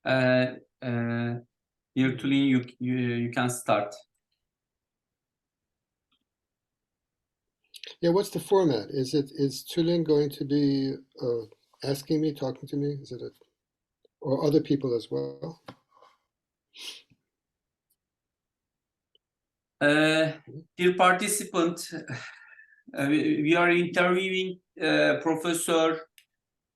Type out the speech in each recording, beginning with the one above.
Dear Tulin, you can start. Yeah, what's the format? Is Tulin going to be asking me, talking to me? Or other people as well? Dear participant, we are interviewing Professor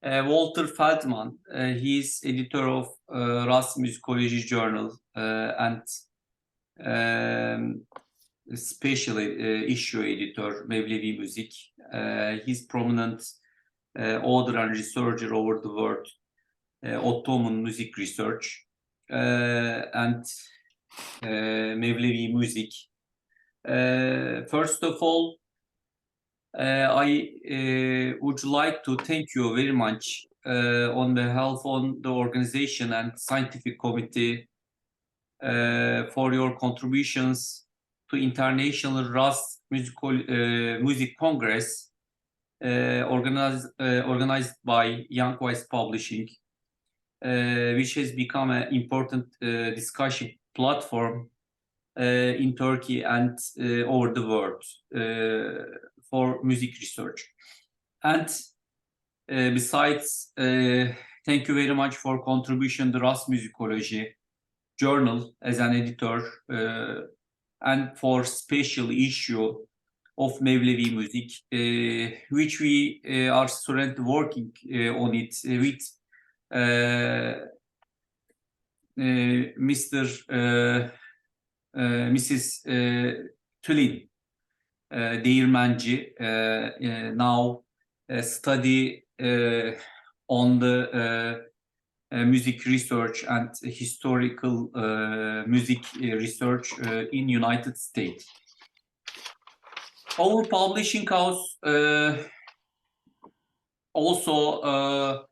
Walter Feldman. He's editor of Ras Musicology Journal and special issue editor Mevlevi Müzik. He's prominent author and researcher over the world, Ottoman music research and Mevlevi Müzik. First of all, I would like to thank you very much on behalf of the organization and scientific committee for your contributions to International Ras Music Congress organized by Young Voice Publishing, which has become an important discussion platform in Turkey and over the world for music research. And besides, thank you very much for contribution to Ras Musicology Journal as an editor and for special issue of Mevlevi Müzik, which we are currently working on it with Mrs. Tulin Değirmenci, now study on the music research and historical music research in United States. Our publishing house also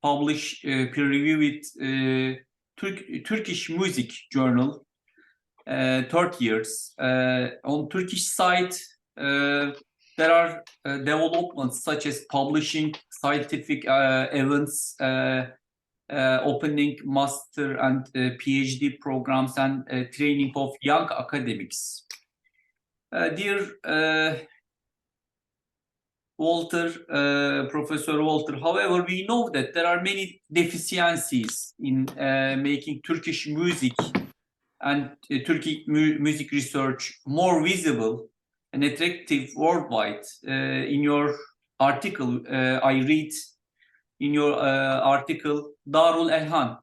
publish peer-reviewed Turkish music journal 30 years. On Turkish side, there are developments such as publishing scientific events, opening master and PhD programs, and training of young academics. Dear Walter, Professor Walter, however, we know that there are many deficiencies in making Turkish music and Turkish music research more visible and attractive worldwide. In your article, I read in your article, Darul Elhan,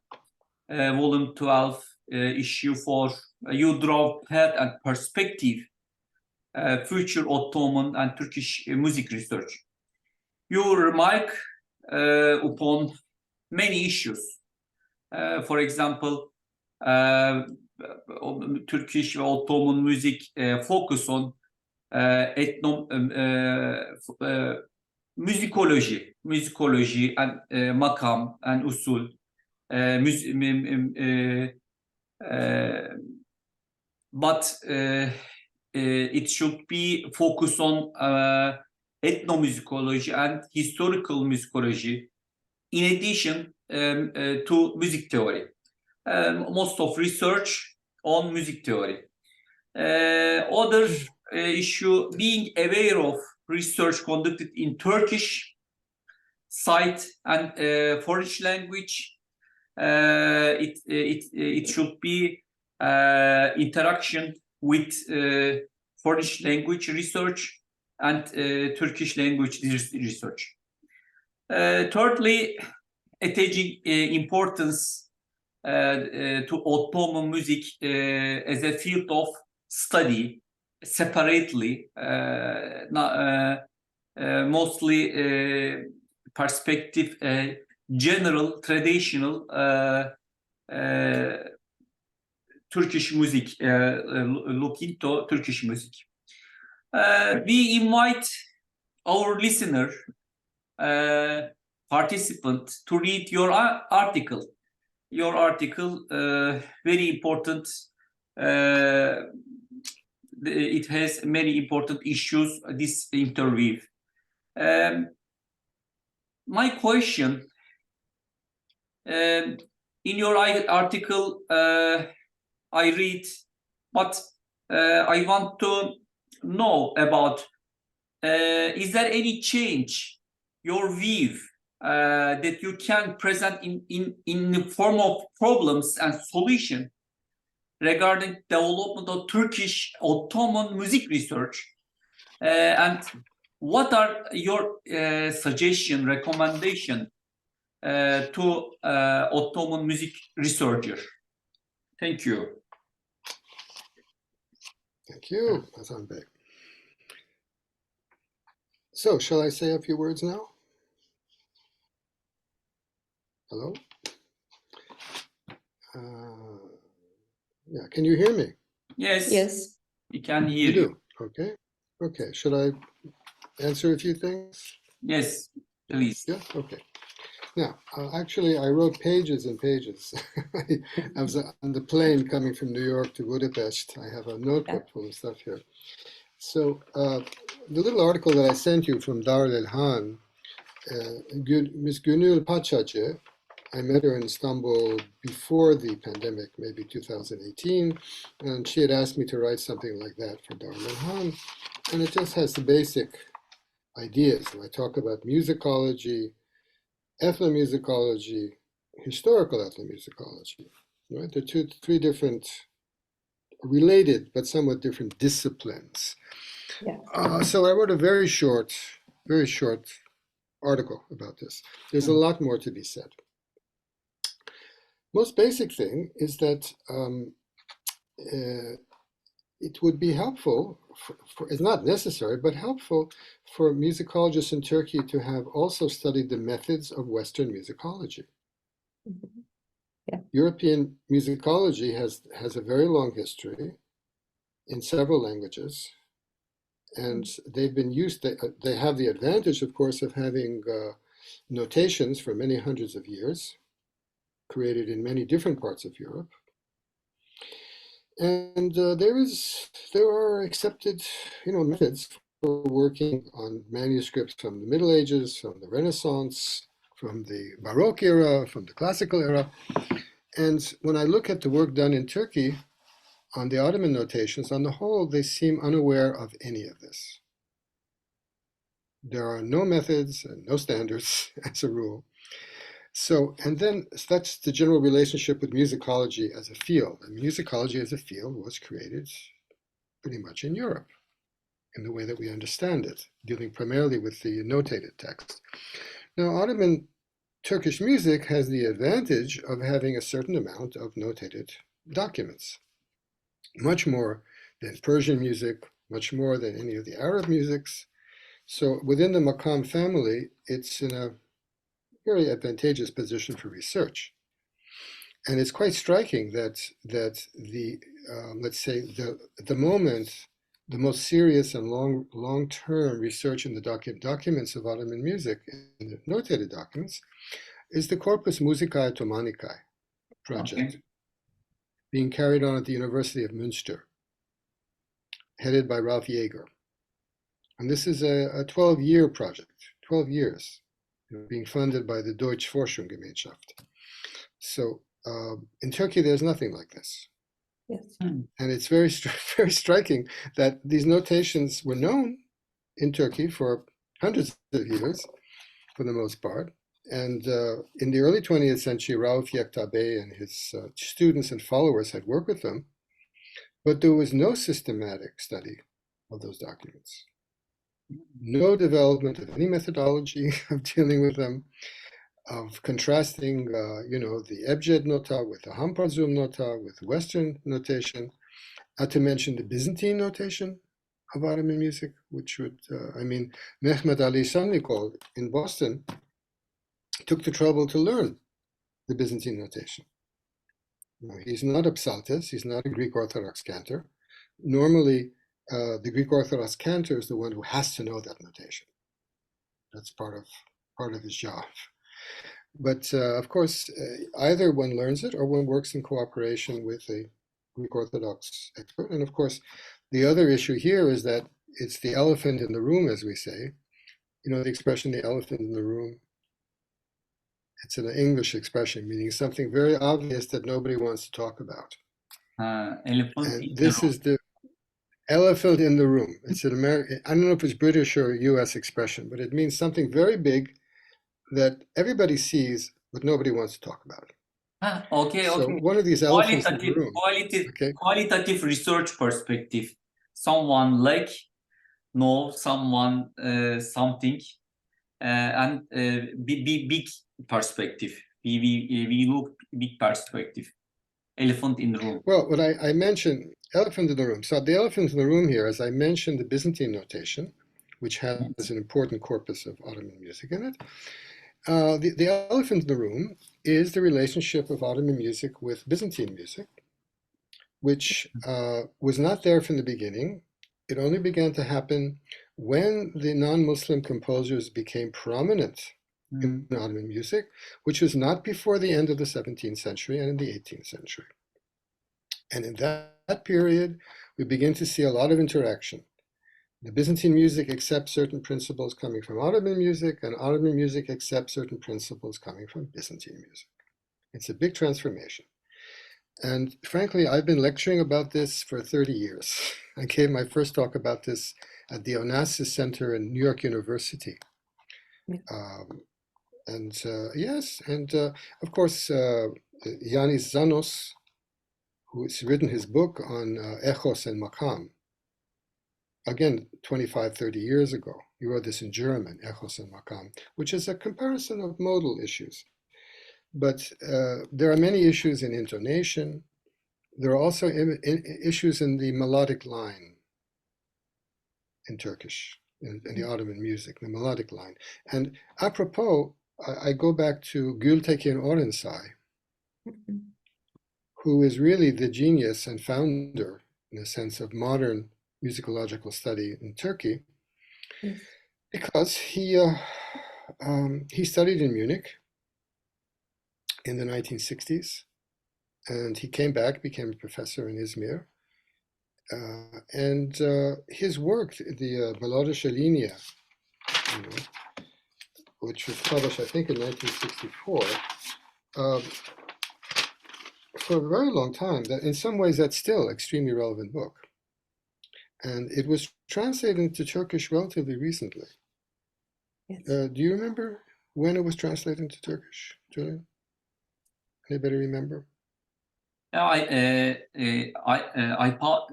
volume 12, issue 4, you draw path and perspective, future Ottoman and Turkish music research. You remark upon many issues. For example, Turkish ve Ottoman music focus on musicology and makam and usul, but it should be focused on ethnomusicology and historical musicology, in addition to music theory. Most of research on music theory. Other issue, being aware of research conducted in Turkish site and foreign language. It should be interaction with foreign language research and Turkish language research. Thirdly, attaching importance to Ottoman music as a field of study separately, mostly perspective, general, traditional Turkish music, look into Turkish music. We invite our listener, participant, to read your article. Your article, very important. It has many important issues, this interview. My question, in your article, I read, but I want to know about, is there any change, your view, that you can present in the form of problems and solution regarding development of Turkish Ottoman music research, and what are your suggestion, recommendation to Ottoman music researcher? Thank you. Thank you, Hasan Bey. So, shall I say a few words now? Hello? Yeah, can you hear me? Yes. Yes. We can hear You you. do. Okay. Okay. Should I answer a few things? Yes, please. Yeah. Okay. Now, actually, I wrote pages and pages. I was on the plane coming from New York to Budapest. I have a notebook full of stuff here. So, the little article that I sent you from Dar el Han, Miss Gönül Paçacı, I met her in Istanbul before the pandemic, maybe 2018, and she had asked me to write something like that for Dar el Han, and it just has the basic ideas. I talk about musicology, ethnomusicology, historical ethnomusicology. Right? They're three different, related but somewhat different disciplines. Yeah. So I wrote a very short article about this. There's a lot more to be said. Most basic thing is that it would be helpful, it's not necessary, but helpful for musicologists in Turkey to have also studied the methods of Western musicology. Mhm. Yeah. European musicology has a very long history in several languages, and they've been used, they have the advantage, of course, of having notations for many hundreds of years, created in many different parts of Europe. And there are accepted, methods for working on manuscripts from the Middle Ages, from the Renaissance, from the Baroque era, from the Classical era. And when I look at the work done in Turkey on the Ottoman notations, on the whole, they seem unaware of any of this. There are no methods and no standards as a rule. So, and then that's the general relationship with musicology as a field. And musicology as a field was created pretty much in Europe in the way that we understand it, dealing primarily with the notated text. Now, Ottoman Turkish music has the advantage of having a certain amount of notated documents, much more than Persian music, much more than any of the Arab musics. So within the Makam family, it's in a very advantageous position for research. And it's quite striking that the let's say at the moment, the most serious and long-term research in the documents of Ottoman music, in the notated documents, is the Corpus Musicae Ottomanicae project, being carried on at the University of Münster, headed by Ralph Jaeger. And this is a 12-year project, 12 years, being funded by the Deutsche Forschungsgemeinschaft. So in Turkey, there's nothing like this. Yes. And it's very striking that these notations were known in Turkey for hundreds of years, for the most part. And in the early 20th century, Rauf Yekta Bey and his students and followers had worked with them, but there was no systematic study of those documents. No development of any methodology of dealing with them, of contrasting, the Ebjed nota with the Hamparzum nota, with Western notation, not to mention the Byzantine notation of Ottoman music, which would, Mehmet Ali Sannikol in Boston took the trouble to learn the Byzantine notation. He's not a psaltist, he's not a Greek Orthodox cantor. Normally, the Greek Orthodox cantor is the one who has to know that notation. That's part of his job. But of course, either one learns it or one works in cooperation with a Greek Orthodox expert. And of course, the other issue here is that it's the elephant in the room, as we say. You know the expression, the elephant in the room? It's an English expression meaning something very obvious that nobody wants to talk about. Elephant And in the this room. is the elephant in the room. It's an American, I don't know if it's British or US expression, but it means something very big that everybody sees, but nobody wants to talk about. Okay, So okay. one of these elephants in the room, okay? Qualitative research perspective. Someone like know someone something and big perspective. We look big perspective. Elephant in the room. Well, what I mentioned, elephant in the room. So the elephant in the room here, as I mentioned, the Byzantine notation, which has an important corpus of Ottoman music in it. The elephant in the room is the relationship of Ottoman music with Byzantine music, which was not there from the beginning. It only began to happen when the non-Muslim composers became prominent in Ottoman music, which was not before the end of the 17th century and in the 18th century. And in that period, we begin to see a lot of interaction. The Byzantine music accepts certain principles coming from Ottoman music, and Ottoman music accepts certain principles coming from Byzantine music. It's a big transformation. And frankly, I've been lecturing about this for 30 years. I gave my first talk about this at the Onassis Center in New York University. Of course, Yanis Zanos, who's written his book on Echos and Makam, again, 25, 30 years ago. He wrote this in German, Echos and Makam, which is a comparison of modal issues. But there are many issues in intonation. There are also issues in the melodic line in Turkish, in the Ottoman music, the melodic line. And apropos, I go back to Gültekin Orensay, who is really the genius and founder, in a sense, of modern musicological study in Turkey, because he studied in Munich in the 1960s, and he came back, became a professor in Izmir, and his work, the Melodische Linie, which was published, I think, in 1964, for a very long time, that in some ways that's still an extremely relevant book. And it was translated into Turkish relatively recently. Yes. Do you remember when it was translated into Turkish, Julian? Anybody remember?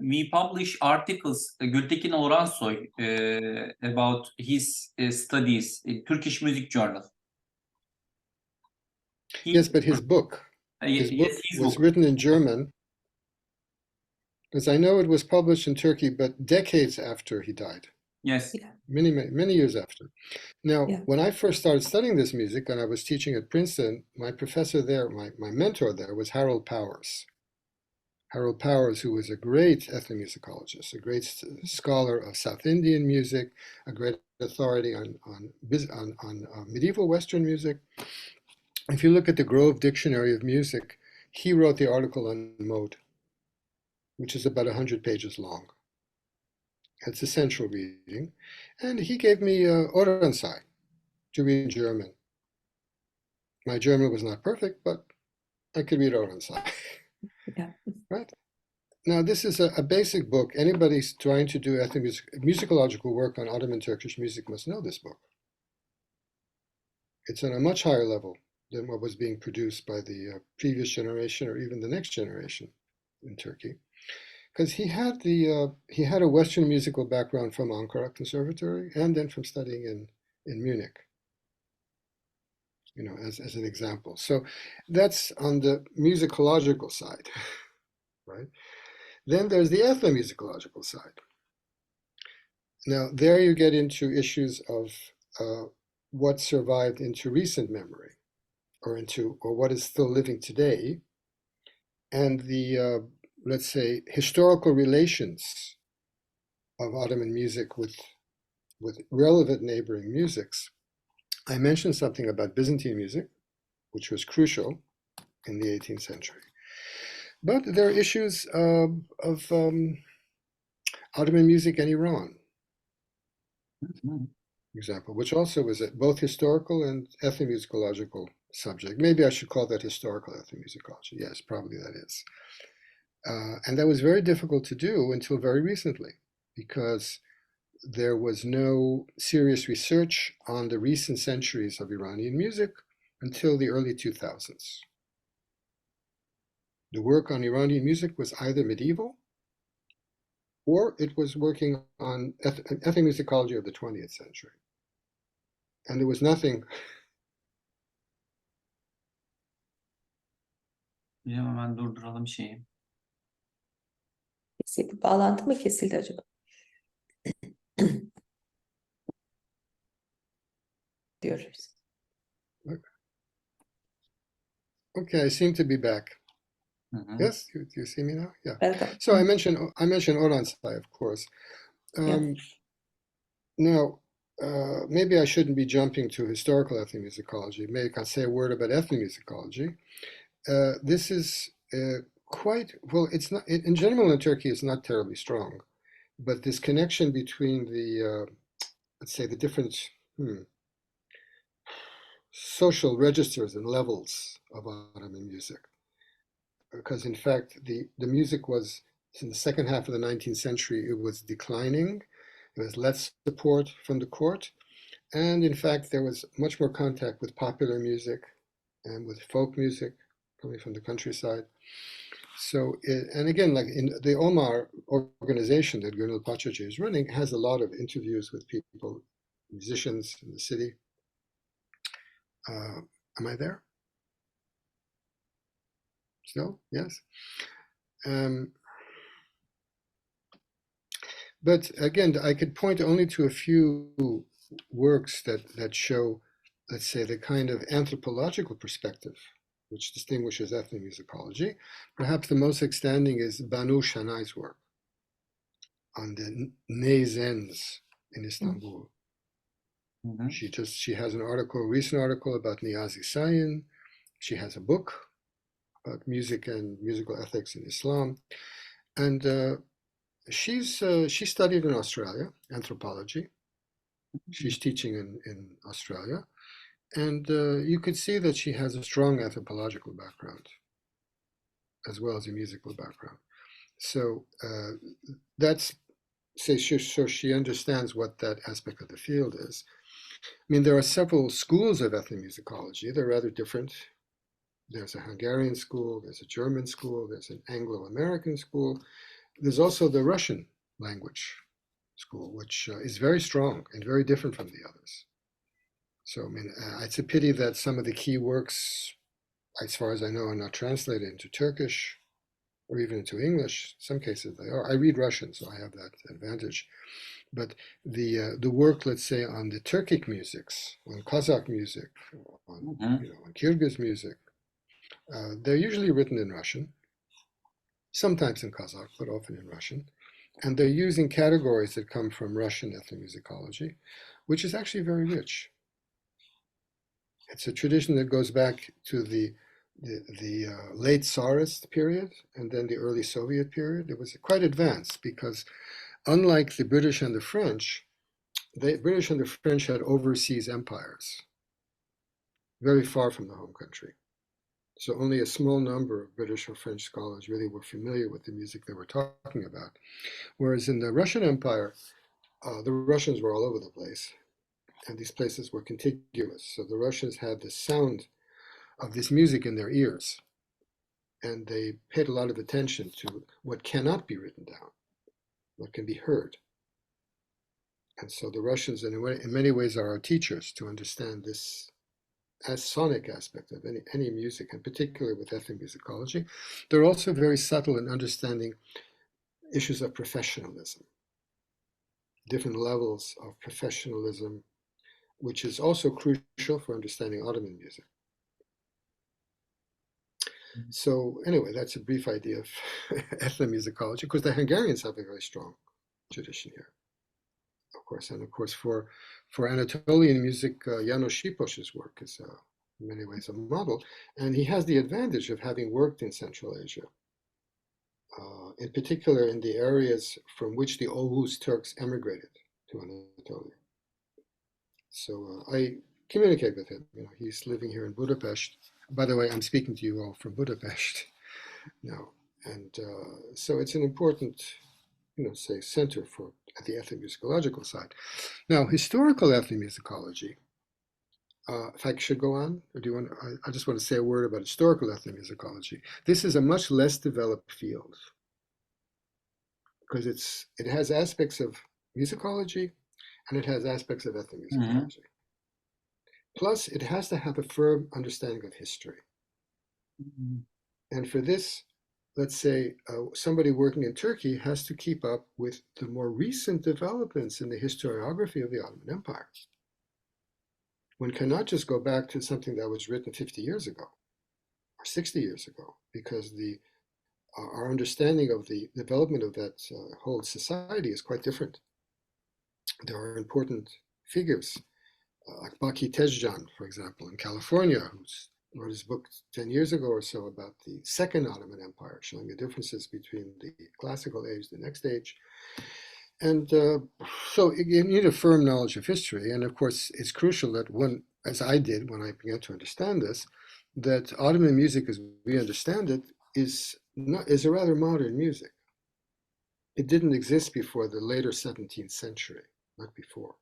We publish articles, Gültekin Orhansoy, about his studies in Turkish Music Journal. Yes, but his book. His book was written in German, because I know it was published in Turkey, but decades after he died. Yes. Many years after. Now, when I first started studying this music, and I was teaching at Princeton, my professor there, my mentor there, was Harold Powers. Harold Powers, who was a great ethnomusicologist, a great scholar of South Indian music, a great authority on medieval Western music. If you look at the Grove Dictionary of Music, he wrote the article on mode, which is about 100 pages long. It's essential reading. And he gave me Orensay to read in German. My German was not perfect, but I could read Orensay. Yeah. Right? Now, this is a basic book. Anybody trying to do musicological work on Ottoman Turkish music must know this book. It's on a much higher level than what was being produced by the previous generation or even the next generation in Turkey. Because he had a Western musical background from Ankara Conservatory and then from studying in Munich, as an example. So that's on the musicological side, right? Then there's the ethnomusicological side. Now there you get into issues of what survived into recent memory, or what is still living today, and the let's say, historical relations of Ottoman music with relevant neighboring musics. I mentioned something about Byzantine music, which was crucial in the 18th century. But there are issues of Ottoman music and Iran. example, which also was a both historical and ethnomusicological subject. Maybe I should call that historical ethnomusicology. Yes, probably that is. And that was very difficult to do until very recently, because there was no serious research on the recent centuries of Iranian music until the early 2000s. The work on Iranian music was either medieval or it was working on ethnomusicology of the 20th century. And there was nothing. Hocam hemen durduralım şeyi. Kesildi. Bağlantı mı kesildi acaba? Diyoruz. Okay, I seem to be back. Hı hı. Yes, you see me now? Yeah. Welcome. So I mentioned Oransay, of course. Now, maybe I shouldn't be jumping to historical ethnomusicology. Maybe I can say a word about ethnomusicology. This is quite, well, it's not, in general in Turkey, it's not terribly strong. But this connection between the, let's say, the different social registers and levels of Ottoman music. Because in fact, the music was, in the second half of the 19th century, it was declining. There was less support from the court. And in fact, there was much more contact with popular music and with folk music coming from the countryside. So, and again, like in the Omar organization that Gönül Paçacı is running, has a lot of interviews with people, musicians in the city. Am I there? Still? Yes. But again, I could point only to a few works that show, let's say, the kind of anthropological perspective which distinguishes ethnomusicology. Perhaps the most outstanding is Banu Shanai's work on the Neyzens in Istanbul. Hı hı. She has an article, a recent article about Niyazi Sayin. She has a book about music and musical ethics in Islam. And she studied in Australia, anthropology. She's teaching in Australia. And you could see that she has a strong anthropological background as well as a musical background. So that's, so she understands what that aspect of the field is. I mean, there are several schools of ethnomusicology. They're rather different. There's a Hungarian school, there's a German school, there's an Anglo-American school. There's also the Russian language school, which is very strong and very different from the others. So, I mean, it's a pity that some of the key works, as far as I know, are not translated into Turkish or even into English. In some cases they are. I read Russian, so I have that advantage. But the work, let's say, on the Turkic musics, on Kazakh music, on, on Kyrgyz music, they're usually written in Russian, sometimes in Kazakh, but often in Russian. And they're using categories that come from Russian ethnomusicology, which is actually very rich. It's a tradition that goes back to the late Tsarist period and then the early Soviet period. It was quite advanced because, unlike the British and the French, the British and the French had overseas empires, very far from the home country. So only a small number of British or French scholars really were familiar with the music they were talking about. Whereas in the Russian Empire, the Russians were all over the place, and these places were contiguous. So the Russians had the sound of this music in their ears, and they paid a lot of attention to what cannot be written down, what can be heard. And so the Russians, in many ways, are our teachers to understand this as sonic aspect of any music, and particularly with ethnomusicology. They're also very subtle in understanding issues of professionalism, different levels of professionalism, which is also crucial for understanding Ottoman music. So anyway, that's a brief idea of ethnomusicology, because the Hungarians have a very strong tradition here, of course. And of course, for Anatolian music, János Sipos's work is in many ways a model. And he has the advantage of having worked in Central Asia, in particular in the areas from which the Oghuz Turks emigrated to Anatolia. So I communicate with him. He's living here in Budapest. By the way, I'm speaking to you all from Budapest now, and so it's an important, say, center for the ethnomusicological side. Now, historical ethnomusicology. If I should go on, or do you want? I just want to say a word about historical ethnomusicology. This is a much less developed field because it has aspects of musicology and it has aspects of ethnomusicology. Plus, it has to have a firm understanding of history. And for this, let's say somebody working in Turkey has to keep up with the more recent developments in the historiography of the Ottoman Empire. One cannot just go back to something that was written 50 years ago or 60 years ago, because our understanding of the development of that whole society is quite different. There are important figures like Baki Tezcan, for example, in California, who wrote his book 10 years ago or so about the Second Ottoman Empire, showing the differences between the classical age, the next age. And so you need a firm knowledge of history. And of course, it's crucial that one, as I did when I began to understand this, that Ottoman music, as we understand it, is a rather modern music. It didn't exist before the later 17th century, not before.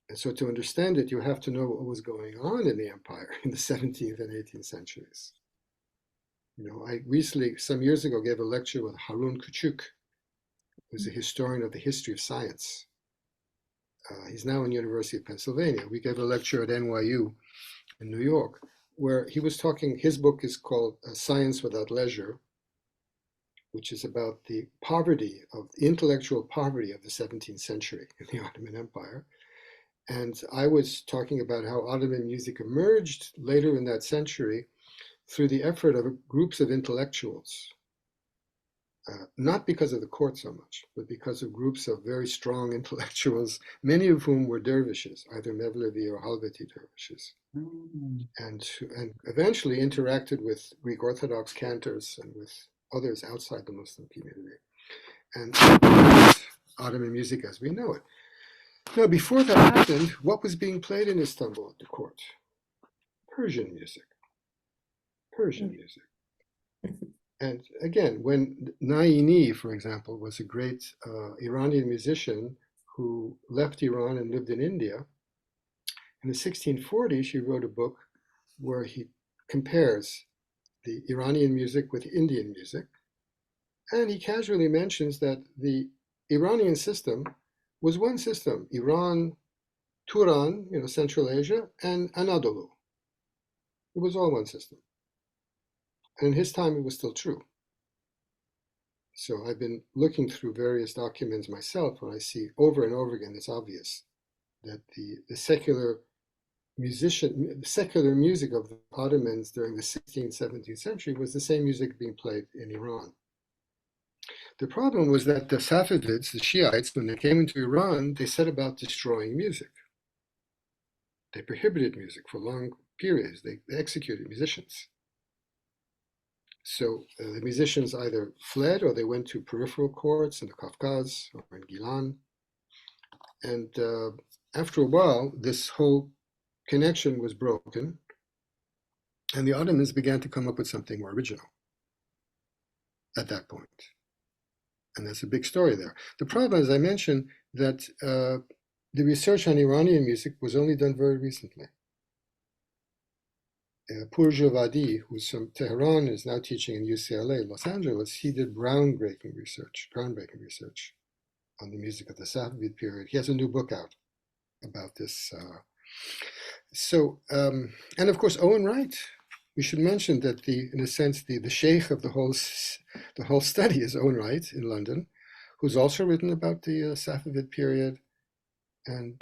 And so to understand it, you have to know what was going on in the empire in the 17th and 18th centuries. I recently, some years ago, gave a lecture with Harun Küçük, who's a historian of the history of science. He's now in University of Pennsylvania. We gave a lecture at NYU in New York, where he was talking, his book is called Science Without Leisure, which is about the intellectual poverty of the 17th century in the Ottoman Empire. And I was talking about how Ottoman music emerged later in that century through the effort of groups of intellectuals, not because of the court so much, but because of groups of very strong intellectuals, many of whom were dervishes, either Mevlevi or Halveti dervishes, and eventually interacted with Greek Orthodox cantors and with others outside the Muslim community, and Ottoman music as we know it. Now, before that happened, what was being played in Istanbul at the court? Persian music. Persian music. And again, when Naini, for example, was a great Iranian musician who left Iran and lived in India, in the 1640s, she wrote a book where he compares the Iranian music with Indian music. And he casually mentions that the Iranian system was one system: Iran, Turan, Central Asia, and Anadolu. It was all one system. And in his time, it was still true. So I've been looking through various documents myself when I see over and over again, it's obvious that the secular music of the Ottomans during the 16th, 17th century was the same music being played in Iran. The problem was that the Safavids, the Shiites, when they came into Iran, they set about destroying music. They prohibited music for long periods. They executed musicians. So the musicians either fled or they went to peripheral courts in the Kafkaz or in Gilan. And after a while, this whole connection was broken, and the Ottomans began to come up with something more original at that point. And that's a big story there. The problem, as I mentioned, that the research on Iranian music was only done very recently. Purjavadi, who's from Tehran, is now teaching in UCLA, Los Angeles. He did groundbreaking research on the music of the Safavid period. He has a new book out about this. And of course, Owen Wright. We should mention that in a sense, the sheikh of the whole study is Owen Wright in London, who's also written about the Safavid period, and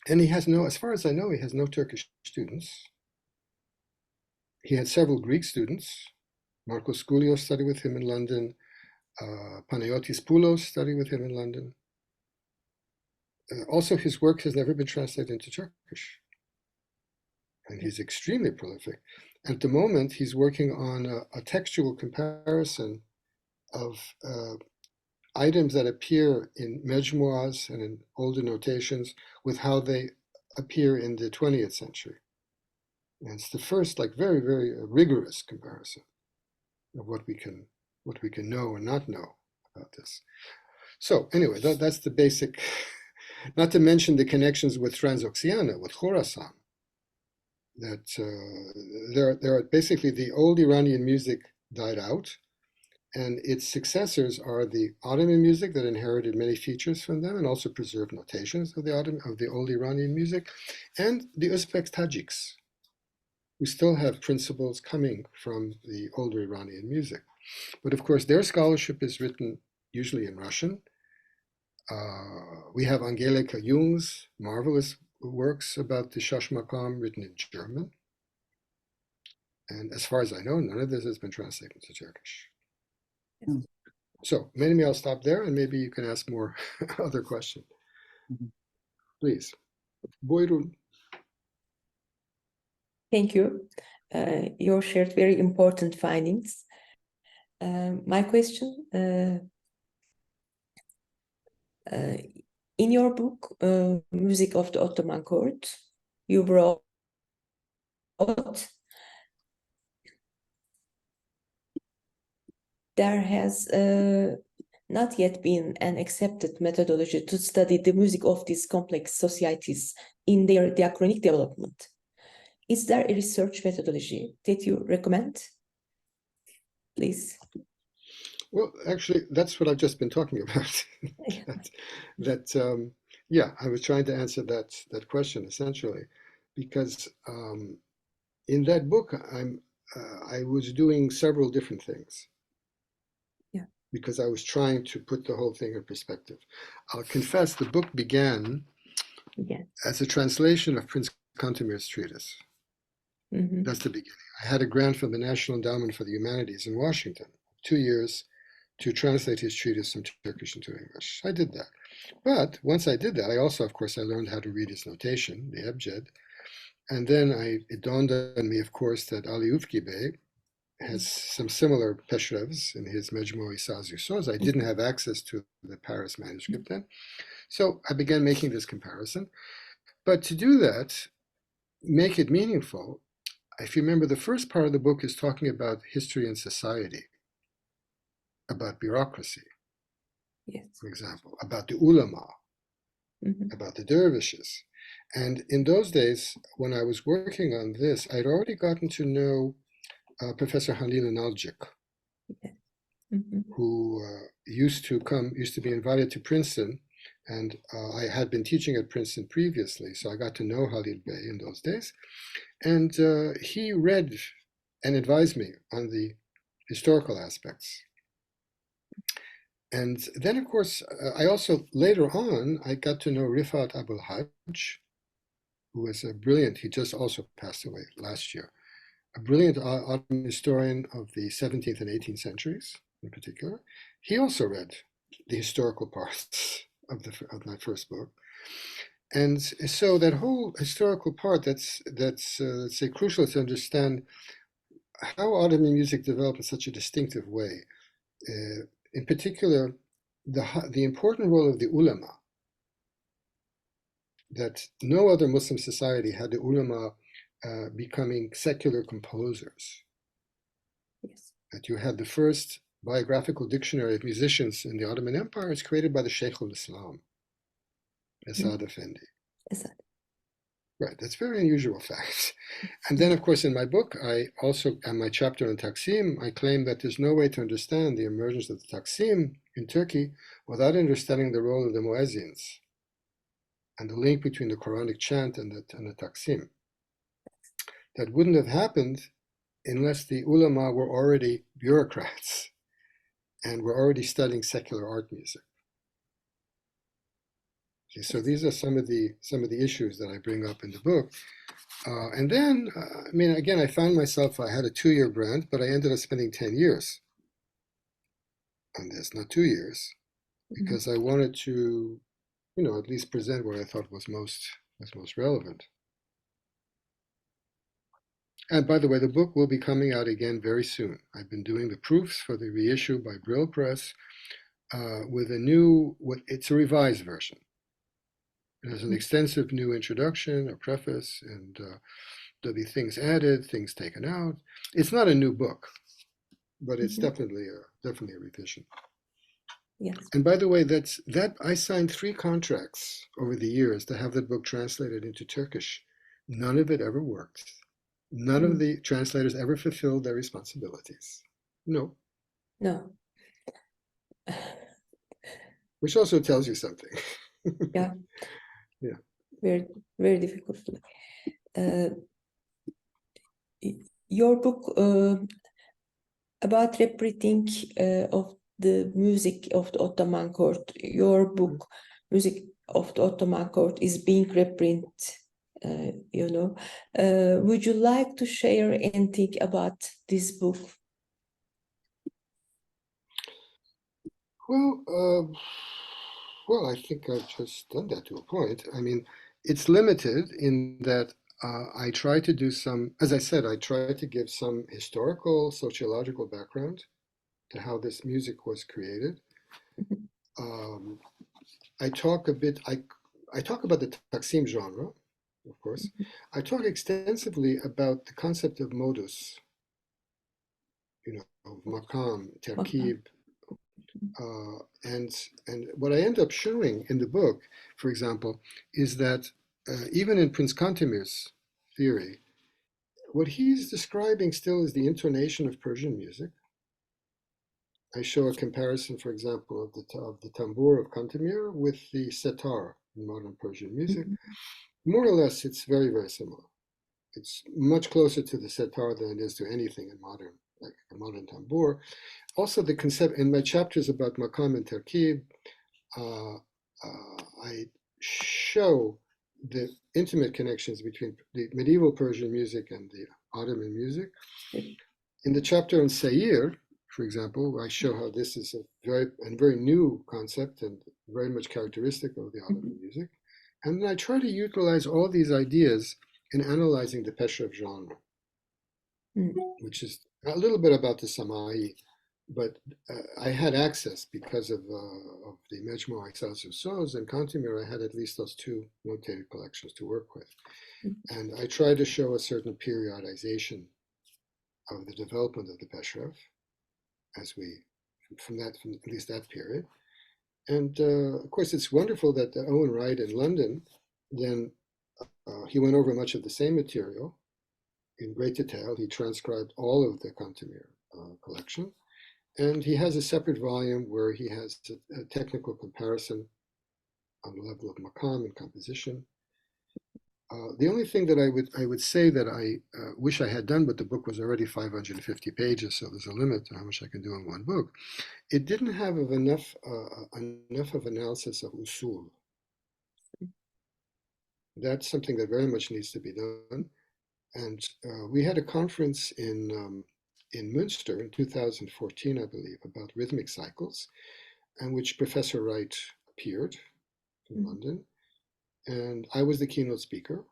he has as far as I know, he has no Turkish students. He had several Greek students. Marcos Skoulios studied with him in London. Panayotis Poulos studied with him in London. Also, his work has never been translated into Turkish. And he's extremely prolific. At the moment, he's working on a textual comparison of items that appear in mejmuas and in older notations with how they appear in the 20th century. And it's the first, like, very, very rigorous comparison of what we can know and not know about this. So anyway, that's the basic. Not to mention the connections with Transoxiana, with Khorasan. That there are basically the old Iranian music died out, and its successors are the Ottoman music that inherited many features from them and also preserved notations of the old Iranian music, and the Uzbek Tajiks, who still have principles coming from the older Iranian music. But of course, their scholarship is written usually in Russian. We have Angelika Jung's marvelous works about the Shash Maqam written in German. And as far as I know, none of this has been translated into Turkish. Mm. So maybe I'll stop there and maybe you can ask more other questions. Please. Buyurun. Thank you. You shared very important findings. My question, in your book, Music of the Ottoman Court, you brought there has not yet been an accepted methodology to study the music of these complex societies in their diachronic development. Is there a research methodology that you recommend? Please. Well, actually, that's what I've just been talking about. Yeah, I was trying to answer that question essentially, because in that book, I was doing several different things. Yeah. Because I was trying to put the whole thing in perspective. I'll confess, the book began as a translation of Prince Kantemir's treatise. Mm-hmm. That's the beginning. I had a grant from the National Endowment for the Humanities in Washington, 2 years, to translate his treatise from Turkish into English. I did that. But once I did that, I also, of course, I learned how to read his notation, the Ebjed. And then it dawned on me, of course, that Ali Ufki Bey has some similar peshrevs in his Mejmu-i Saz Soz. I didn't have access to the Paris manuscript then. So I began making this comparison. But to do that, make it meaningful, if you remember, the first part of the book is talking about history and society, about bureaucracy, Yes. for example, about the ulama, Mm-hmm. about the dervishes. And in those days, when I was working on this, I'd already gotten to know Professor Halil Analcik, Mm-hmm. who used to be invited to Princeton, and I had been teaching at Princeton previously, so I got to know Halil Bey in those days. And he read and advised me on the historical aspects. And then, of course, I also, later on, I got to know Rifat Abul Hajj, who was a brilliant, he just also passed away last year, a brilliant Ottoman historian of the 17th and 18th centuries in particular. He also read the historical parts of my first book. And so that whole historical part, that's let's say, crucial to understand how Ottoman music developed in such a distinctive way. In particular, the important role of the ulama, that no other Muslim society had the ulama becoming secular composers. Yes. That you had the first biographical dictionary of musicians in the Ottoman Empire is created by the Sheikh al-Islam, Asad Effendi. Asad. Right, that's a very unusual fact. And then, of course, in my book, I also, in my chapter on Taksim, I claim that there's no way to understand the emergence of the Taksim in Turkey without understanding the role of the Muezzins and the link between the Quranic chant and the Taksim. That wouldn't have happened unless the ulama were already bureaucrats and were already studying secular art music. Okay, so these are some of the issues that I bring up in the book. And then, I mean, again, I found myself, I had a 2-year grant, but I ended up spending 10 years on this, not 2 years, because I wanted to, at least present what I thought was most relevant. And by the way, the book will be coming out again very soon. I've been doing the proofs for the reissue by Brill Press. with a new, it's a revised version. It has an extensive new introduction, a preface, and there'll be things added, things taken out. It's not a new book, but it's definitely a revision. Yes. And by the way, that I signed 3 contracts over the years to have the book translated into Turkish. None of it ever worked. None of the translators ever fulfilled their responsibilities. No. No. Which also tells you something. Yeah. Yeah. Very, very difficult. Your book about reprinting of the music of the Ottoman court, your book, Music of the Ottoman Court, is being reprinted, Would you like to share anything about this book? Well, I think I've just done that to a point. I mean, it's limited in that I try to do some, as I said, I try to give some historical, sociological background to how this music was created. I talk a bit, I talk about the Taksim genre, of course. I talk extensively about the concept of modus, of makam, terkib, and what I end up showing in the book, for example, is that even in Prince Kantemir's theory, what he's describing still is the intonation of Persian music. I show a comparison, for example, of the tambour of Kantemir with the setar in modern Persian music. More or less, it's very, very similar. It's much closer to the setar than it is to anything in modern, like a modern tambour. Also, the concept in my chapters about Makam and Terkib, I show the intimate connections between the medieval Persian music and the Ottoman music. In the chapter on Seir, for example, I show how this is a very new concept and very much characteristic of the Ottoman music. And then I try to utilize all these ideas in analyzing the Peshrev genre, which is a little bit about the Samai, but I had access because of the Mejmua Soz and Kantemir. I had at least those 2 notated collections to work with. And I tried to show a certain periodization of the development of the Peshrev from at least that period. And of course, it's wonderful that Owen Wright in London, then he went over much of the same material in great detail. He transcribed all of the Kantemir collection. And he has a separate volume where he has a technical comparison on the level of makam and composition. The only thing that I would say that I wish I had done, but the book was already 550 pages, so there's a limit to how much I can do in one book. It didn't have enough of analysis of usul. That's something that very much needs to be done. And we had a conference in Münster in 2014, I believe, about rhythmic cycles, and which Professor Wright appeared from London. And I was the keynote speaker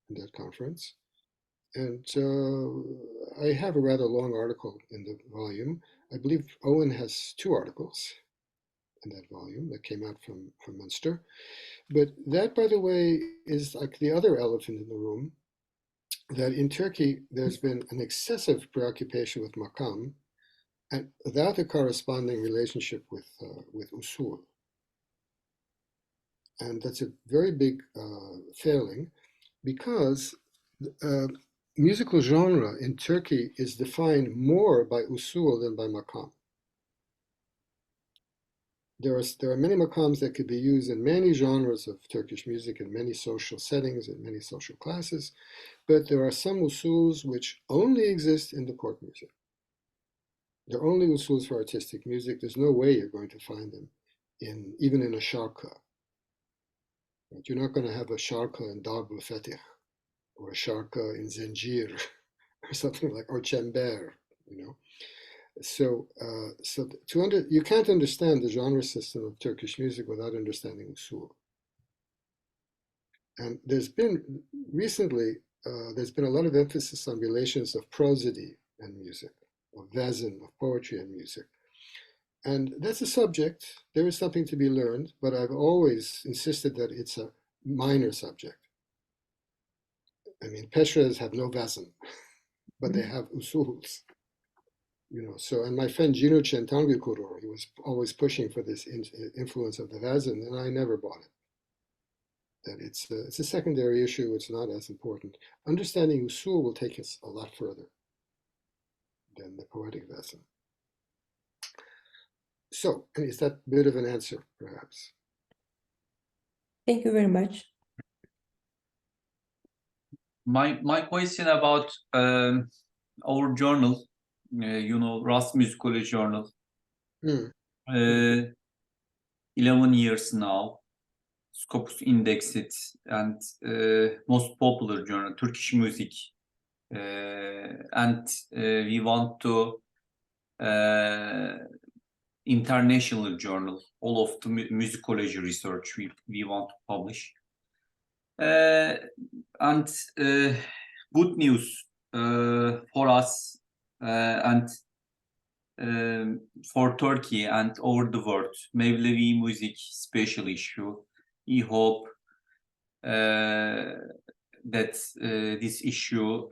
in that conference. And I have a rather long article in the volume. I believe Owen has 2 articles in that volume that came out from Münster. But that, by the way, is like the other elephant in the room, that in Turkey, there's been an excessive preoccupation with makam and without a corresponding relationship with usul. And that's a very big failing, because musical genre in Turkey is defined more by usul than by makam. There are many makams that could be used in many genres of Turkish music, in many social settings, in many social classes, but there are some usuls which only exist in the court music. They're only usuls for artistic music. There's no way you're going to find them even in a sharka. You're not going to have a sharka in Darbul Fetih, or a sharka in Zenjir, or something like, or Chember, So, you can't understand the genre system of Turkish music without understanding usul. And recently, there's been a lot of emphasis on relations of prosody and music, of vezin, of poetry and music. And that's a subject. There is something to be learned, but I've always insisted that it's a minor subject. I mean, Peshres have no vazn, but they have usuls. So, and my friend Gino Centangikuru, he was always pushing for this influence of the vazn, and I never bought it. That it's a secondary issue, it's not as important. Understanding usul will take us a lot further than the poetic vazn. So, and is that a bit of an answer, perhaps? Thank you very much. My question about our journal, Ras Musicology Journal, 11 years now, Scopus indexed and most popular journal, Turkish music, and we want to international journal, all of the musicology research we want to publish. And good news for us and for Turkey and over the world. Mevlevi music special issue. We hope that this issue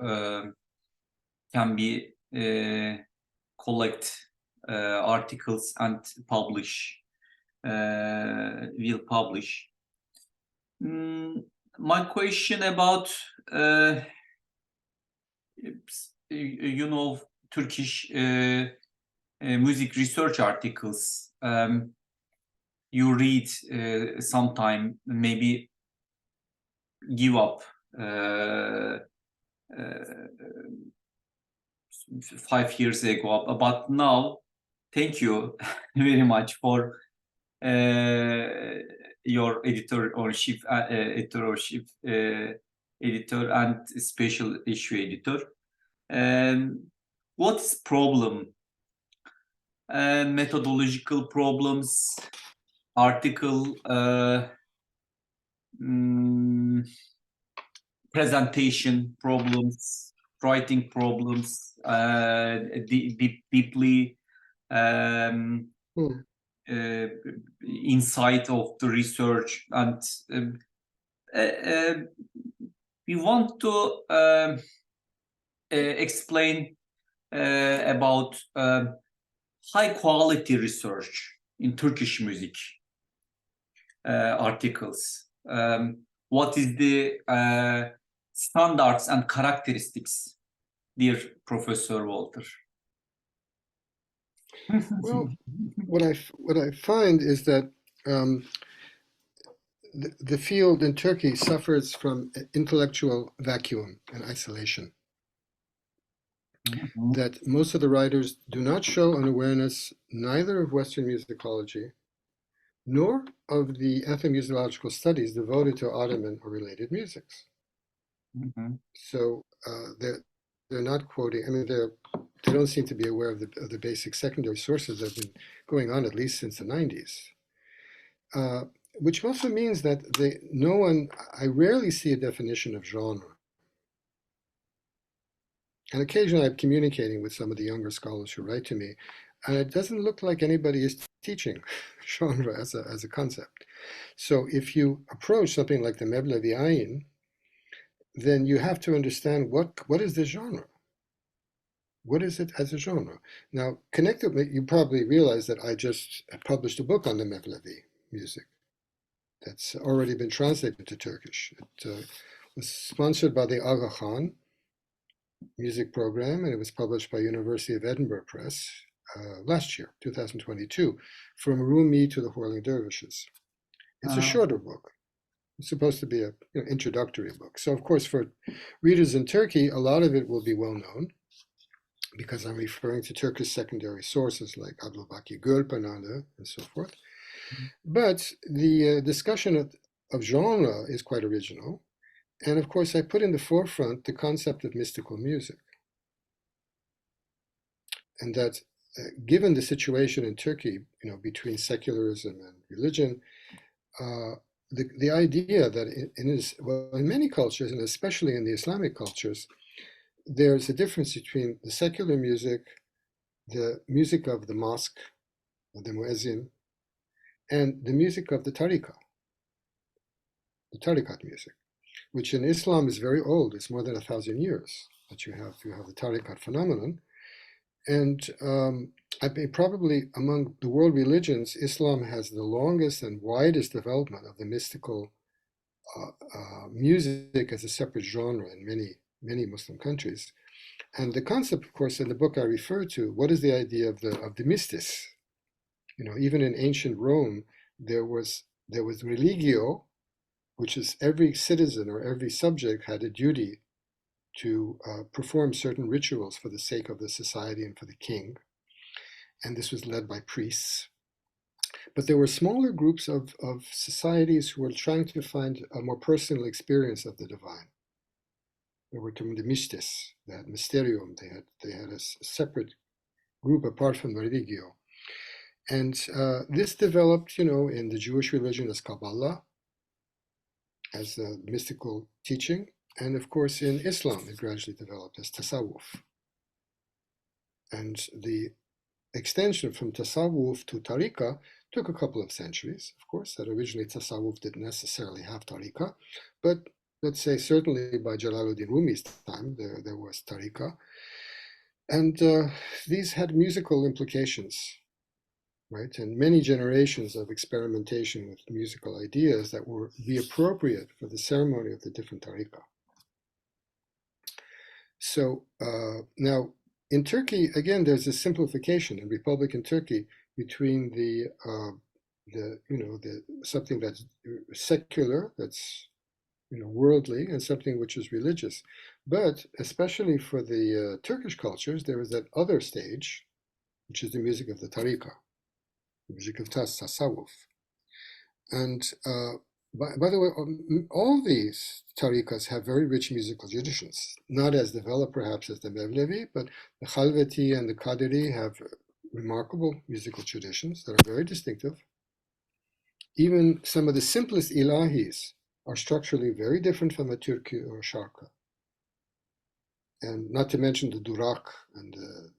can be collect articles and publish. Will publish. My question about Turkish music research articles. You read sometime, maybe give up 5 years ago, but now thank you very much for your editorship, editor and special issue editor. What's problem? Methodological problems, article presentation problems, writing problems, deeply insight of the research, and we want to explain about high quality research in Turkish music articles. What is the standards and characteristics, dear Professor Walter? Well, what I find is that the field in Turkey suffers from intellectual vacuum and isolation. That most of the writers do not show an awareness neither of Western musicology nor of the ethnomusicological studies devoted to Ottoman or related musics. So they're not quoting. I mean, they don't seem to be aware of the basic secondary sources that have been going on at least since the 90s. Which also means that I rarely see a definition of genre. And occasionally I'm communicating with some of the younger scholars who write to me, and it doesn't look like anybody is teaching genre as a concept. So if you approach something like the Mevlevi Ayin, then you have to understand what is the genre? What is it as a genre? Now, connected, you probably realize that I just published a book on the Mevlevi music that's already been translated to Turkish. It was sponsored by the Aga Khan music program, and it was published by University of Edinburgh Press last year, 2022, From Rumi to the Whirling Dervishes. It's a shorter book. It's supposed to be an introductory book. So, of course, for readers in Turkey, a lot of it will be well known because I'm referring to Turkish secondary sources like Abdülbaki Gölpınarlı and so forth. But the discussion of genre is quite original. And of course, I put in the forefront the concept of mystical music. And that given the situation in Turkey, between secularism and religion, the idea that in many cultures, and especially in the Islamic cultures, there's a difference between the secular music, the music of the mosque, the muezzin, and the music of the tariqat music, which in Islam is very old. It's more than 1,000 years that you have the tariqat phenomenon. And I mean, probably among the world religions, Islam has the longest and widest development of the mystical music as a separate genre in many Muslim countries. And the concept, of course, in the book I refer to, what is the idea of the mystis? You know, even in ancient Rome, there was religio, which is every citizen or every subject had a duty to perform certain rituals for the sake of the society and for the king. And this was led by priests. But there were smaller groups of societies who were trying to find a more personal experience of the divine. They were termed the mystis, they had mysterium, they had a separate group apart from the religio. And this developed, you know, in the Jewish religion as Kabbalah, as a mystical teaching. And of course, in Islam, it gradually developed as tasawwuf. And the extension from tasawwuf to tariqah took a couple of centuries, of course, that originally tasawwuf didn't necessarily have tariqah, but let's say certainly by Jalaluddin Rumi's time, there was tariqah. And these had musical implications, right? And many generations of experimentation with musical ideas that would be appropriate for the ceremony of the different tariqah. So now in Turkey, again, there's a simplification in Republican Turkey between the something that's secular, that's worldly, and something which is religious. But especially for the Turkish cultures, there is that other stage, which is the music of the tariqah, the music of tasawwuf. And by the way, all these tariqas have very rich musical traditions, not as developed perhaps as the Mevlevi, but the Khalveti and the Qadiri have remarkable musical traditions that are very distinctive. Even some of the simplest ilahis are structurally very different from a Turki or a Sharqa. And not to mention the durak and the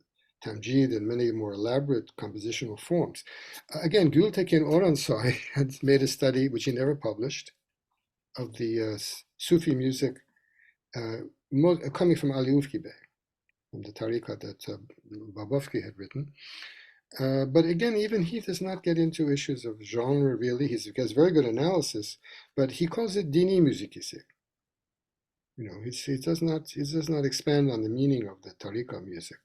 tamjid and many more elaborate compositional forms. Again, Gültekin Oransoy had made a study, which he never published, of the Sufi music coming from Ali Ufki Bey, from the tariqah that Babovsky had written. But again, even he does not get into issues of genre really. He has very good analysis, but he calls it dini müzikisi. He does not expand on the meaning of the tariqah music.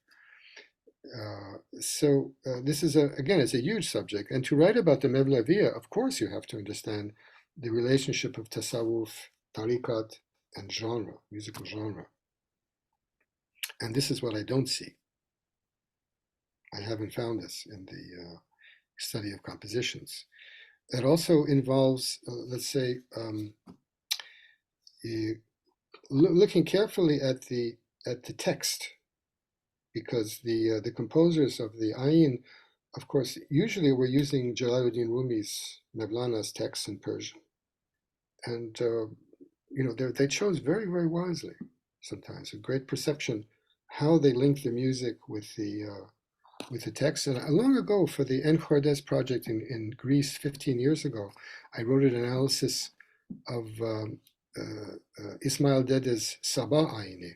So this is again, it's a huge subject. And to write about the Mevleviya, of course, you have to understand the relationship of tasawwuf, tariqat, and genre, musical genre. And this is what I don't see. I haven't found this in the study of compositions. It also involves, let's say, looking carefully at the text, because the composers of the Ayin, of course, usually were using Jalaluddin Rumi's Mevlana's texts in Persian, and they chose very, very wisely. Sometimes with great perception how they linked the music with the text. And long ago, for the Enchordes project in Greece 15 years ago, I wrote an analysis of Ismail Dede's Sabah Ayini,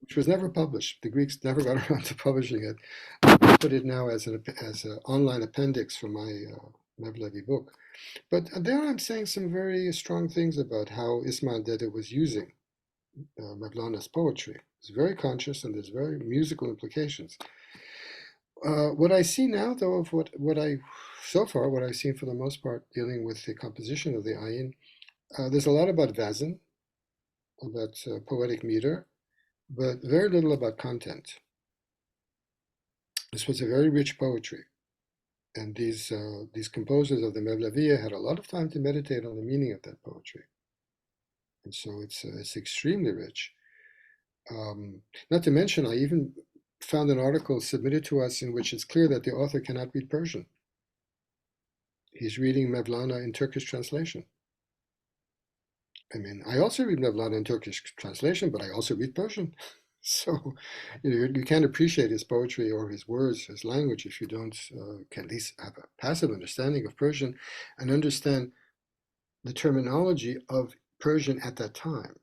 which was never published. The Greeks never got around to publishing it. I put it now as an online appendix for my Mevlevi book. But there I'm saying some very strong things about how Ismail Dede was using Mevlana's poetry. It's very conscious and there's very musical implications. What I see now, though, of what I've seen for the most part dealing with the composition of the Ayin, there's a lot about Vazin, about poetic meter, but very little about content. This was a very rich poetry, and these composers of the Mevleviya had a lot of time to meditate on the meaning of that poetry, and so it's extremely rich. Not to mention, I even found an article submitted to us in which it's clear that the author cannot read Persian. He's reading Mevlana in Turkish translation. I mean, I also read Mevlana in Turkish translation, but I also read Persian. So, you can't appreciate his poetry or his words, his language, if you don't can at least have a passive understanding of Persian and understand the terminology of Persian at that time,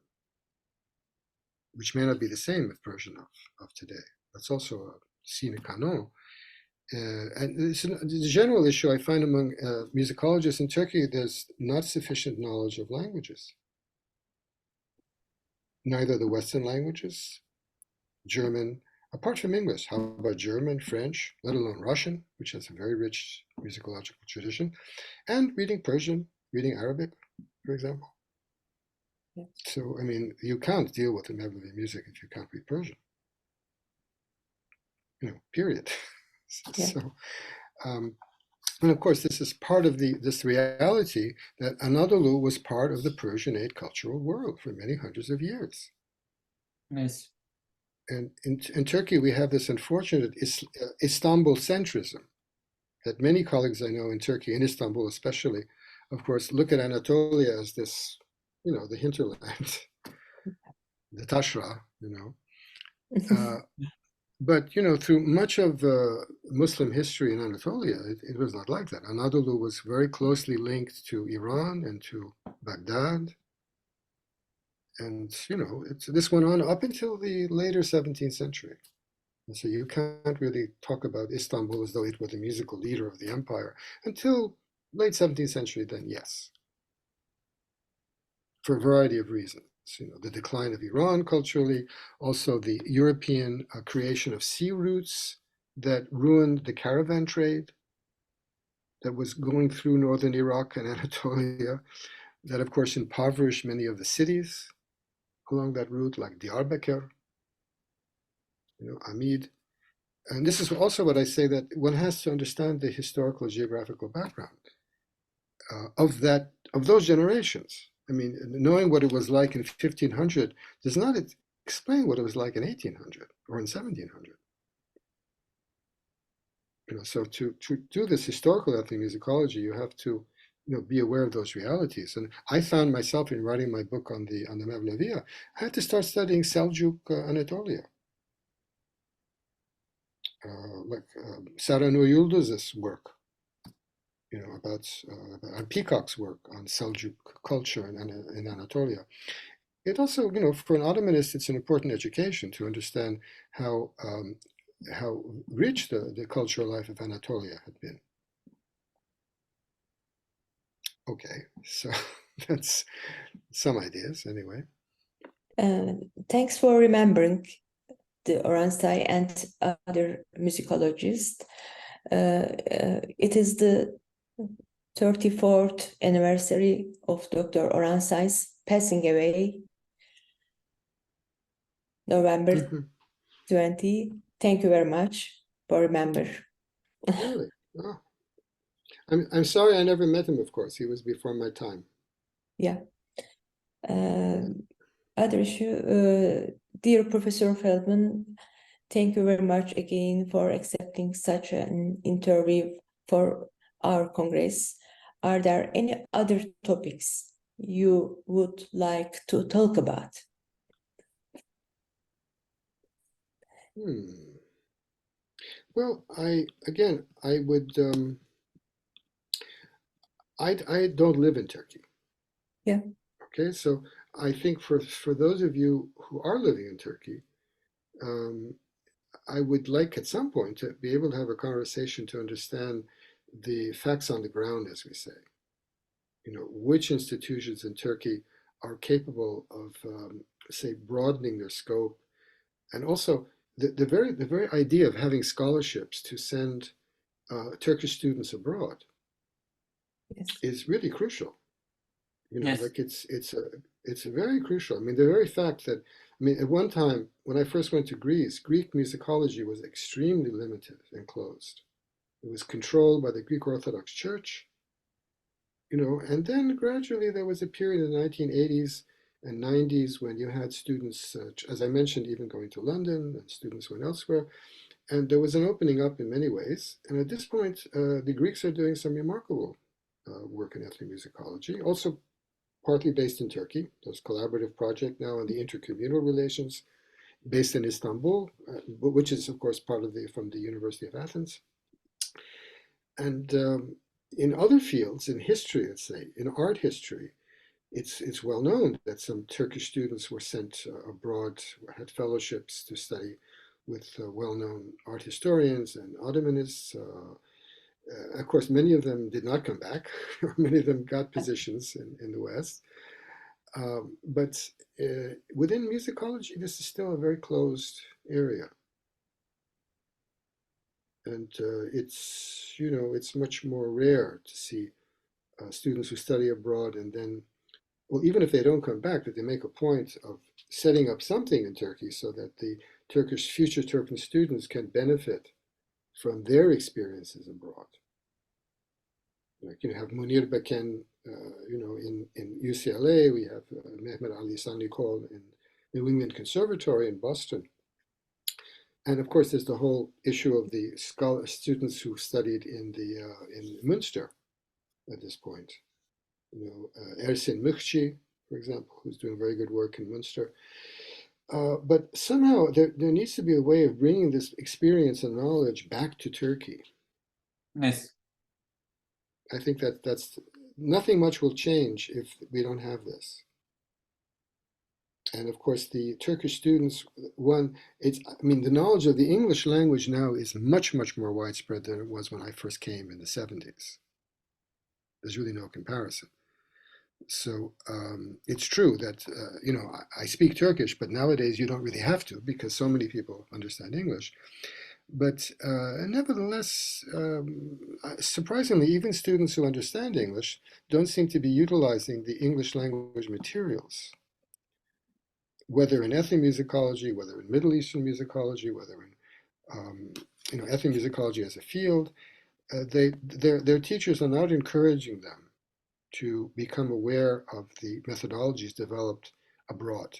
which may not be the same with Persian of today. That's also a sine qua non. And the general issue I find among musicologists in Turkey, there's not sufficient knowledge of languages. Neither the Western languages, German, apart from English, how about German, French, let alone Russian, which has a very rich musicological tradition, and reading Persian, reading Arabic, for example. Yeah. So, I mean, you can't deal with the Mevlevi music if you can't read Persian. Period. Yeah. So, and of course, this is part of this reality that Anadolu was part of the Persianate cultural world for many hundreds of years. Yes. And in Turkey, we have this unfortunate Istanbul centrism that many colleagues I know in Turkey, in Istanbul especially, of course, look at Anatolia as this, the hinterland, the Tashra, But, through much of Muslim history in Anatolia, it was not like that. Anadolu was very closely linked to Iran and to Baghdad. And, this went on up until the later 17th century. And so you can't really talk about Istanbul as though it was the musical leader of the empire until late 17th century, then yes, for a variety of reasons. The decline of Iran culturally, also the European creation of sea routes that ruined the caravan trade that was going through northern Iraq and Anatolia, that of course impoverished many of the cities along that route, like Diyarbakir, Amid. And this is also what I say, that one has to understand the historical geographical background of those generations. I mean, knowing what it was like in 1500 does not explain what it was like in 1800 or in 1700. So to do this historical ethnomusicology, you have to be aware of those realities. And I found myself, in writing my book on the Mevleviya, I had to start studying Seljuk Anatolia. Like Sara Nur Yıldız's work, about Peacock's work on Seljuk culture in Anatolia. It also, for an Ottomanist, it's an important education to understand how rich the cultural life of Anatolia had been. Okay, so that's some ideas anyway. Thanks for remembering the Oransay and other musicologists. It is the 34th anniversary of Dr. Oransay's passing away, November 20. Thank you very much for remember. Really? Oh. I'm sorry I never met him, of course. He was before my time. Yeah. Other issue, dear Professor Feldman, thank you very much again for accepting such an interview for our Congress. Are there any other topics you would like to talk about? Well, I would. I don't live in Turkey. Yeah. Okay, so I think for those of you who are living in Turkey, I would like at some point to be able to have a conversation to understand the facts on the ground, as we say. Which institutions in Turkey are capable of, say, broadening their scope, and also the very idea of having scholarships to send Turkish students abroad is really crucial. Yes. Like it's very crucial. I mean, the very fact that, at one time when I first went to Greece, Greek musicology was extremely limited and closed. It was controlled by the Greek Orthodox Church, and then gradually there was a period in the 1980s and 90s when you had students, as I mentioned, even going to London, and students went elsewhere. And there was an opening up in many ways. And at this point, the Greeks are doing some remarkable work in ethnomusicology, also partly based in Turkey. There's a collaborative project now on the intercommunal relations based in Istanbul, which is of course part of from the University of Athens. And in other fields, in history, let's say, in art history, it's well known that some Turkish students were sent abroad, had fellowships to study with well-known art historians and Ottomanists. Of course, many of them did not come back. Many of them got positions in the West. But within musicology, this is still a very closed area. And it's much more rare to see students who study abroad and then, well, even if they don't come back, that they make a point of setting up something in Turkey so that the future Turkish students can benefit from their experiences abroad. Like you have Munir Beken, in UCLA. We have Mehmet Ali Sannikol in New England Conservatory in Boston. And of course, there's the whole issue of the students who studied in Münster at this point. Ersin Mıhçı, for example, who's doing very good work in Münster. But somehow there needs to be a way of bringing this experience and knowledge back to Turkey. Yes. I think that's nothing much will change if we don't have this. And of course, the Turkish students, the knowledge of the English language now is much, much more widespread than it was when I first came in the 70s. There's really no comparison. So it's true that, I speak Turkish, but nowadays you don't really have to because so many people understand English. But nevertheless, surprisingly, even students who understand English don't seem to be utilizing the English language materials, whether in ethnomusicology, whether in Middle Eastern musicology, whether in ethnomusicology as a field. Their teachers are not encouraging them to become aware of the methodologies developed abroad.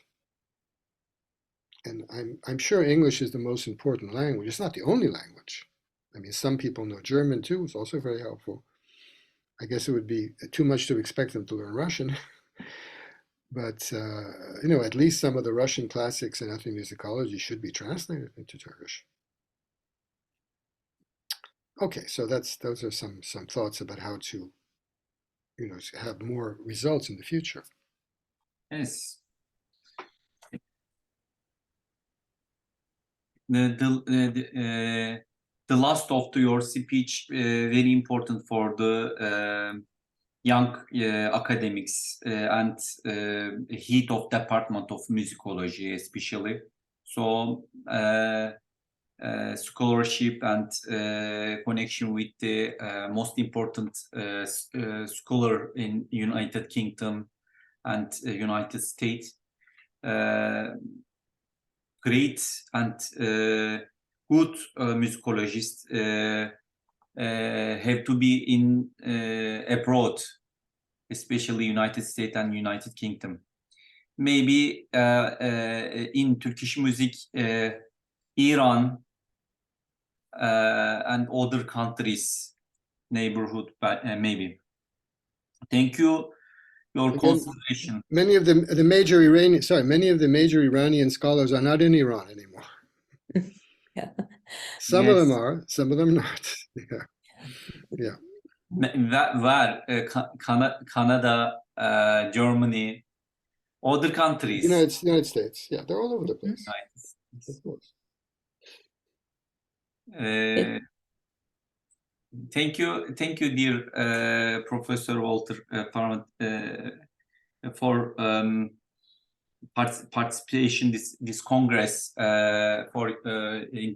And I'm sure English is the most important language. It's not the only language. I mean, some people know German too. It's also very helpful. I guess it would be too much to expect them to learn Russian. But, at least some of the Russian classics in ethnomusicology should be translated into Turkish. Okay, so those are some thoughts about how to, have more results in the future. Yes. The last of your speech very important for the young academics and heat of Department of Musicology especially. So scholarship and connection with the most important scholar in United Kingdom and United States. Great and good musicologists have to be in abroad, especially United States and United Kingdom. Maybe in Turkish music, Iran and other countries, neighborhood, maybe. Thank you. Your consideration. Many of the major Iranian scholars are not in Iran anymore. Yeah. Some of them are, some of them not. Yeah. Where? Canada, Germany, other countries. United States. Yeah, they're all over the place. Of course. Thank you, dear Professor Walter for participation this congress for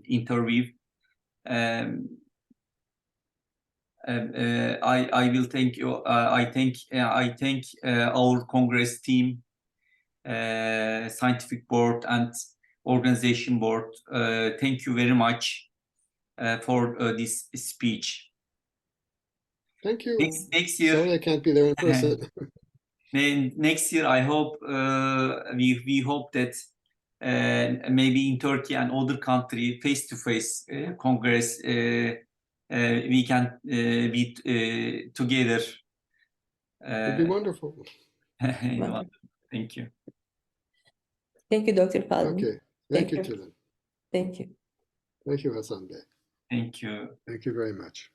interview. I will thank you. I thank our congress team, scientific board and organization board. Thank you very much for this speech. Thank you. Next year. Sorry I can't be there in person. Next year, I hope we hope that maybe in Turkey and other country face-to-face congress we can be together. It'd be wonderful. Thank you. Thank you, Dr. Feldman. Okay. Thank you, Thank you. Tülin. Thank you. Thank you, Hasan Bey. Thank you. Thank you very much.